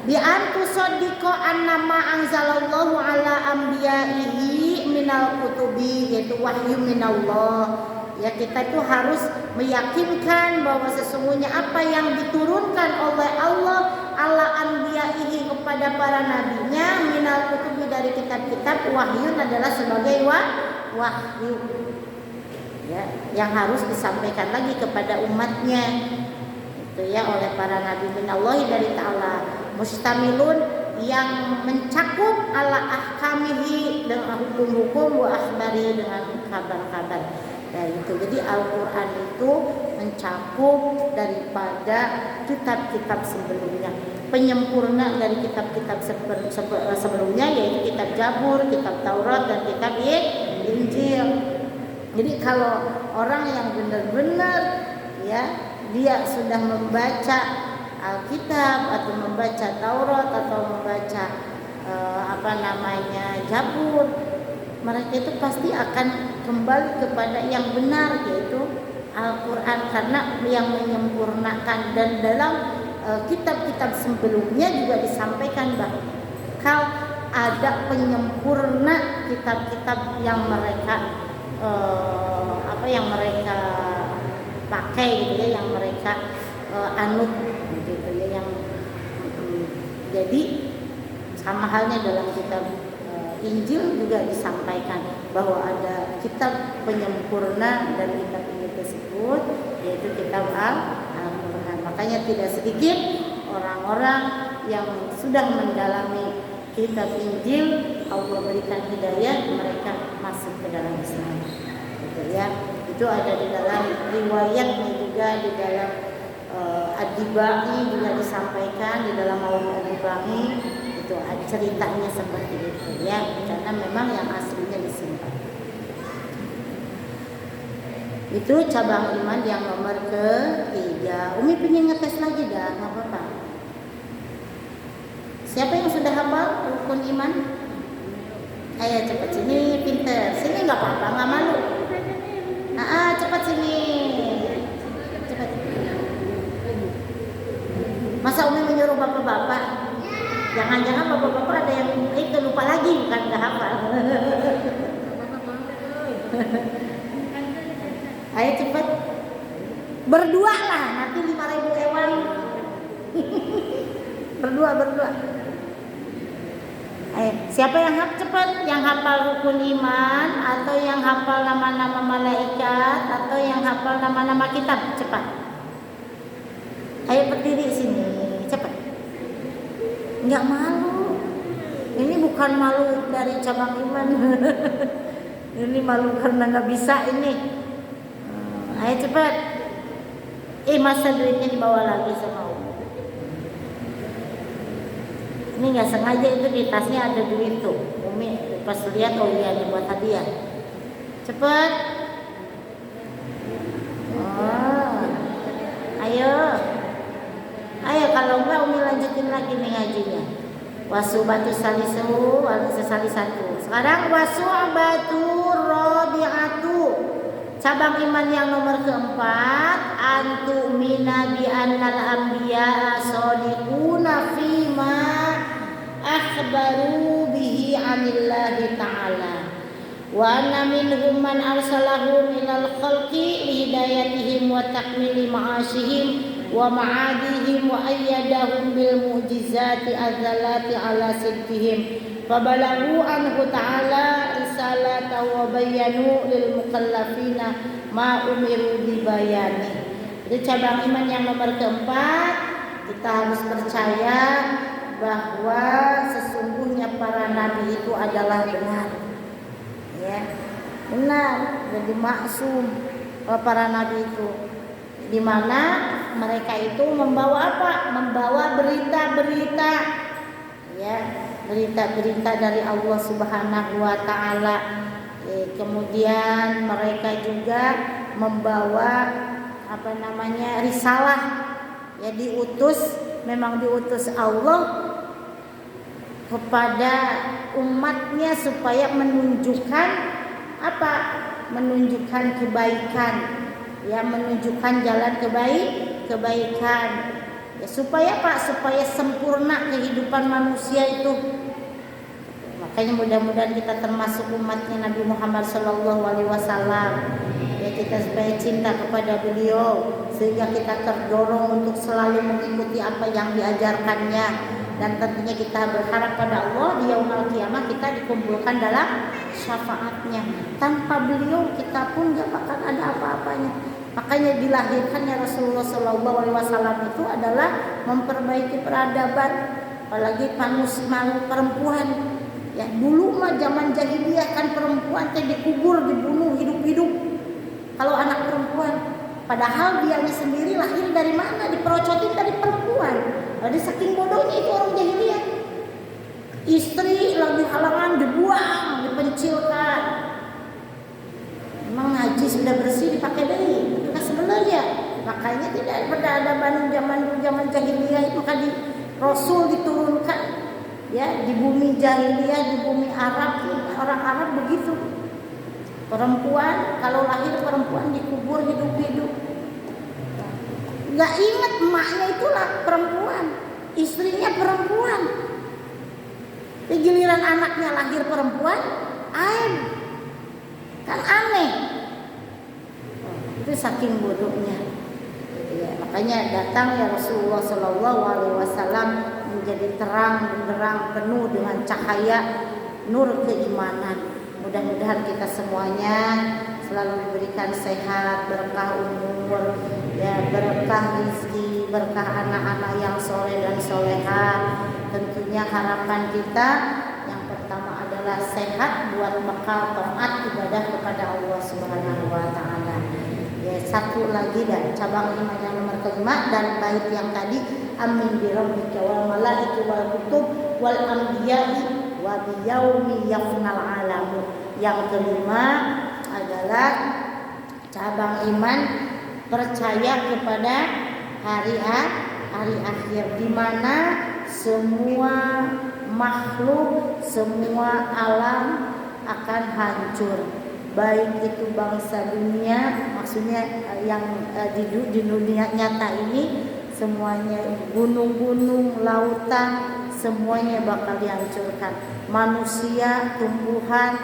Speaker 3: Bi antu sodiko annama anzalallahu ala anbiya'ihi minal kutubi, yaitu wahyu minallah. Ya, kita itu harus meyakinkan bahwa sesungguhnya apa yang diturunkan oleh Allah ala anbiya'ihi kepada para nabinya minal kutubi dari kitab-kitab, wahyu adalah sebagai wahyu. Ya, yang harus disampaikan lagi kepada umatnya. Itu ya oleh para nabi minallahi dari ta'ala. Mustamilun yang mencakup ala ahkamihi dengan hukum-hukum wa akhbari dengan kabar-kabar. Dan itu jadi Al-Quran itu mencakup daripada kitab-kitab sebelumnya, penyempurna dari kitab-kitab sebelumnya, yaitu kitab Zabur, kitab Taurat, dan kitab Injil. Jadi kalau orang yang benar-benar ya dia sudah membaca Alkitab atau membaca Taurat atau membaca Zabur, mereka itu pasti akan kembali kepada yang benar, yaitu Al-Quran, karena yang menyempurnakan. Dan dalam kitab-kitab sebelumnya juga disampaikan bahwa ada penyempurna kitab-kitab yang mereka pakai gitu ya, yang mereka anut gitu ya, yang jadi sama halnya dalam kitab Injil juga disampaikan bahwa ada kitab penyempurna dari kitab Injil tersebut, yaitu kitab Al-Quran. Makanya tidak sedikit orang-orang yang sudah mendalami kitab Injil, Allah berikan hidayah, mereka masuk ke dalam Islam. Gitu ya. Itu ada di dalam riwayatnya juga, di dalam Ad-Dibai juga disampaikan, di dalam Maulid Ad-Dibai itu ada ceritanya seperti itu ya, karena memang yang aslinya disimpan. Itu cabang iman yang nomor ketiga. Umi pengen ngetes lagi dah, nggak apa-apa. Siapa yang sudah hafal rukun iman? Ayo cepat sini, pinter. Sini nggak apa-apa, nggak malu. Cepat sini. Cepat. Masa Umi menyuruh bapak-bapak? Jangan-jangan bapak-bapak ada yang itu lupa lagi, bukan nggak hafal. Ayo cepat. Berdua lah, nanti 5.000 ewan. Berdua. Ayo, siapa yang cepat? Yang hafal rukun iman, atau yang hafal nama-nama malaikat, atau yang hafal nama-nama kitab? Cepat. Ayo berdiri sini, cepat. Enggak malu. Ini bukan malu dari cabang iman. Ini malu karena nggak bisa ini. Ayo cepat. Masa duitnya dibawa lagi sama Umi. Ini nggak sengaja, itu di tasnya ada duit tuh. Umi pas lihat, oh iya ini buat hadiah. Cepat. kalau enggak Umi lanjutin lagi nih ngajinya. Wasubatu salisu, sesali satu. Sekarang wasubatu rabi'atu. Cabang iman yang nomor keempat, antu mina bi annal anbiya shadiquna fima akhbaru bihi anillahi ta'ala. Wa anna minhum man arsalahu minal khalqi lihidayatihim wa takmili ma'asyihim wa ma'adihim wa ayyadahum bil mu'jizati adzalati ala sidqihim fabalaghu anhu ta'ala risalata wa bayyanu lil mukallafina ma umiru dibayani. Itu cabang iman yang nomor keempat, kita harus percaya bahwa sesungguhnya para nabi itu adalah benar. Ya, benar, jadi maksum para nabi itu, di mana mereka itu membawa apa? Membawa berita-berita, ya, berita-berita dari Allah Subhanahu wa Ta'ala. Kemudian mereka juga membawa risalah, ya, memang diutus Allah kepada umatnya supaya menunjukkan apa? Menunjukkan kebaikan, ya, menunjukkan jalan kebaikan. Ya, supaya apa? Supaya sempurna kehidupan manusia itu. Makanya mudah-mudahan kita termasuk umatnya Nabi Muhammad SAW. Ya, kita supaya cinta kepada beliau sehingga kita terdorong untuk selalu mengikuti apa yang diajarkannya. Dan tentunya kita berharap pada Allah di yaumul kiamah kita dikumpulkan dalam syafaatnya. Tanpa beliau kita pun gak bakal ada apa-apanya. Makanya dilahirkannya Rasulullah SAW itu adalah memperbaiki peradaban, apalagi malu perempuan. Ya, dulu mah zaman jahiliyah kan perempuan dikubur, dibunuh hidup-hidup. Kalau anak perempuan, padahal dianya sendiri lahir dari mana? Diperocotin dari perempuan. Jadi saking bodohnya itu orang jahiliyah. Istri lagi halangan dibuang, dipencilkan. Memang ngaji sudah bersih dipakai deui. Itu kan sebenarnya. Makanya tidak peradaban zaman jahiliyah itu kan Rasul diturunkan, ya, di bumi jahiliyah, di bumi Arab, orang Arab begitu. Perempuan kalau lahir perempuan dikubur hidup-hidup. Gak ingat emaknya itulah perempuan, istrinya perempuan. Di giliran anaknya lahir perempuan, aib. Kan aneh. Itu saking bodohnya. Ya, makanya datang ya Rasulullah SAW menjadi terang benderang penuh dengan cahaya nur keimanan. Mudah-mudahan kita semuanya selalu diberikan sehat, berkah umur, ya, berkah rezeki, berkah anak-anak yang soleh dan solehah. Tentunya harapan kita yang pertama adalah sehat buat bekal taat ibadah kepada Allah Subhanahu wa Ta'ala. Ya, satu lagi dan cabang iman yang nomor kelima dan bait yang tadi, amin bi rabbika wal malaikati wal kutub wal anbiya'i wa biyaumi yafnal alamu. Yang kelima adalah cabang iman percaya kepada hari akhir, di mana semua makhluk, semua alam akan hancur, baik itu bangsa dunia, maksudnya yang di dunia nyata ini semuanya, gunung-gunung, lautan, semuanya bakal dihancurkan. Manusia, tumbuhan,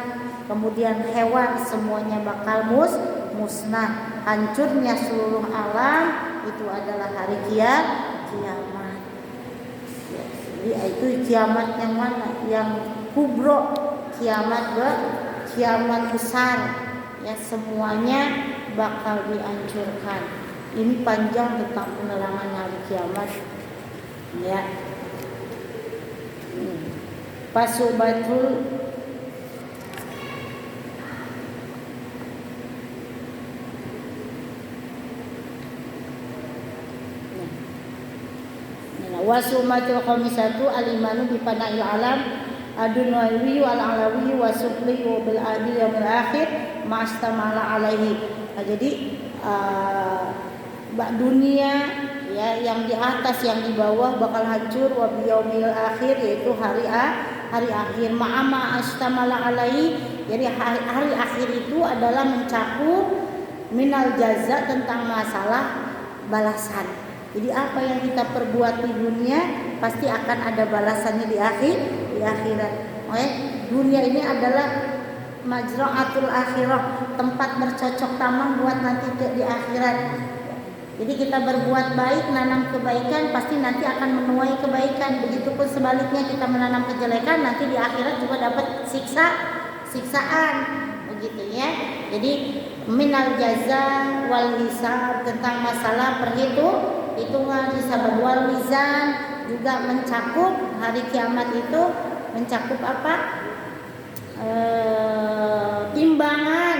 Speaker 3: kemudian hewan, semuanya bakal musnah. Hancurnya seluruh alam itu adalah hari kiamat. Jadi itu kiamat yang mana? Yang kubro, kiamat besar. Ya, semuanya bakal dihancurkan. Ini panjang tentang penerangan hari kiamat. Ya. Pasubatul wasumatul khamisatu al-imanu bi pana'il alam adunwawi wal alawi wasufli wa bil adil yaumil akhir mastamala alaihi. Nah, jadi dunia, ya, yang di atas yang di bawah bakal hancur. Wa biyaumil akhir, yaitu hari akhir. Ma'ama astamala alai, jadi hari akhir itu adalah mencakup minal jaza, tentang masalah balasan. Jadi apa yang kita perbuat di dunia pasti akan ada balasannya di akhirat. Oke, dunia ini adalah majra'atul akhirah, tempat bercocok tanam buat nanti di akhirat. Jadi kita berbuat baik, nanam kebaikan, pasti nanti akan menuai kebaikan. Begitupun sebaliknya, kita menanam kejelekan, nanti di akhirat juga dapat siksaan. Begitu ya. Jadi minal jaza wal hisab, tentang masalah perhitungan hisab wal mizan, juga mencakup hari kiamat itu mencakup apa? Timbangan,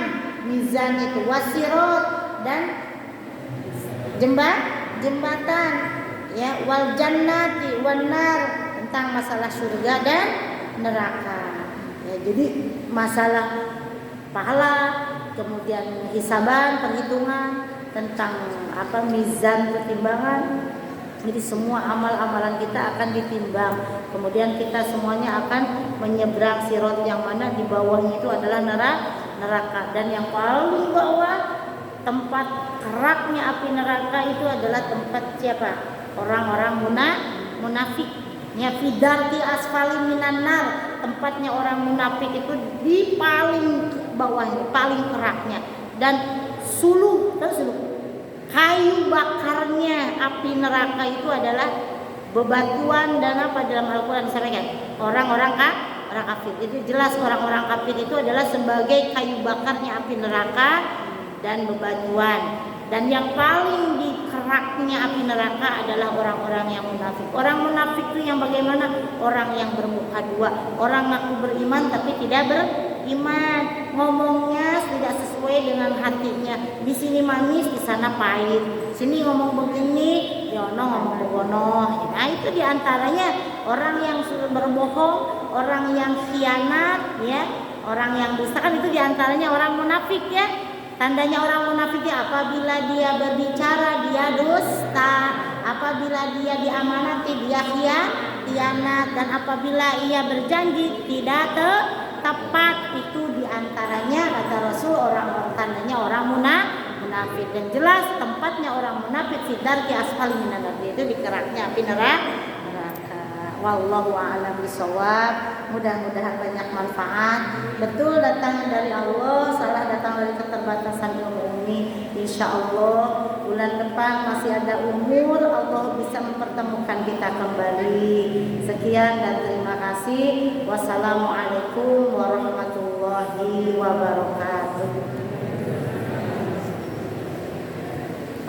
Speaker 3: mizan itu, wasirot, dan jembatan ya, wal jannati wan nar, tentang masalah surga dan neraka ya. Jadi masalah pahala, kemudian hisaban, perhitungan, tentang apa, mizan, pertimbangan. Jadi semua amal-amalan kita akan ditimbang. Kemudian kita semuanya akan menyeberang sirat, yang mana di bawahnya itu adalah neraka. Dan yang paling bawah, tempat keraknya api neraka itu adalah tempat siapa? Orang-orang munafik. Ya, fidarti asfali minan nar, tempatnya orang munafik itu di paling bawah, paling keraknya. Dan suluh, kayu bakarnya api neraka itu adalah bebatuan, dan apa dalam Al-Quran disampaikan, orang kafir. Itu jelas orang-orang kafir itu adalah sebagai kayu bakarnya api neraka dan bebatuan. Dan yang paling dikeraknya api neraka adalah orang-orang yang munafik. Orang munafik itu yang bagaimana? Orang yang bermuka dua, orang ngaku beriman tapi tidak beriman, ngomongnya tidak sesuai dengan hatinya. Di sini manis, di sana pahit. Sini ngomong begini, yono ngomong begono. Nah, itu diantaranya orang yang berbohong, orang yang khianat, ya, orang yang dusta, kan itu diantaranya orang munafik ya. Tandanya orang munafiknya, apabila dia berbicara dia dusta, apabila dia diamanati dia khianat, dan apabila ia berjanji tidak tepat. Itu diantaranya kata Rasul orang tandanya orang munafik. Dan jelas tempatnya orang munafik fidarki asfali minan nar, itu di keraknya api neraka. Wallahu a'lam bishawab. Mudah-mudahan banyak manfaat. Betul datangnya dari Allah, salah datang dari keterbatasan ilmu ini. Insya Allah bulan depan masih ada umur, Allah bisa mempertemukan kita kembali. Sekian dan terima kasih. Wassalamualaikum warahmatullahi wabarakatuh.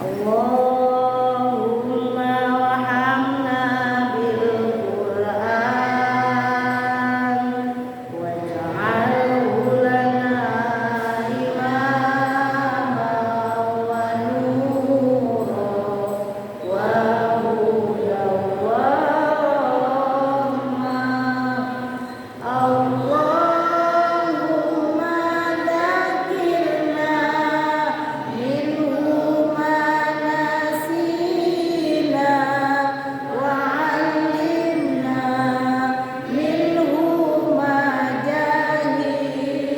Speaker 3: Allahumma wahamna bil Qur'an waj'alhu lana imama wa nura wa hudan wa rahmah. Allahumma dzakirna minhu ma nasina wa 'allimna minhu ma jahilna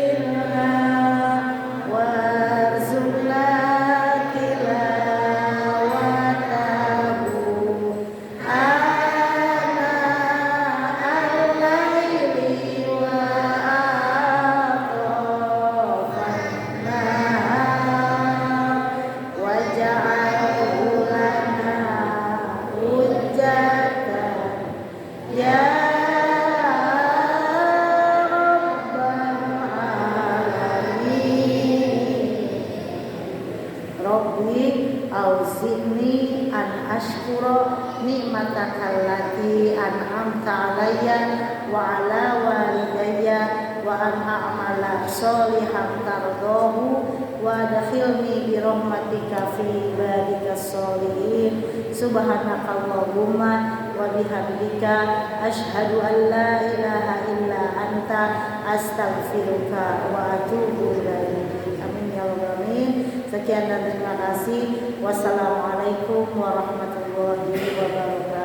Speaker 3: warzuqna tilawatahu ana al-laili wa atrafan nahar waj'alhu lana hujjatan ya rabbal alamin. Rabbi auzi'ni an ashkura ni'mataka allati an'amta alayya wa ala walidayya wa an a'mala sholihan tardahu wa adkhilni bi rahmatika fi ibadikas sholihin. Subhanakallahumma wa bihamdika asyhadu an la ilaha illa anta astaghfiruka wa atubu ilaik. Amin ya rabbal alamin. Sekian dan terima kasih. Wassalamualaikum warahmatullahi
Speaker 2: warahmatullahi wabarakatuh.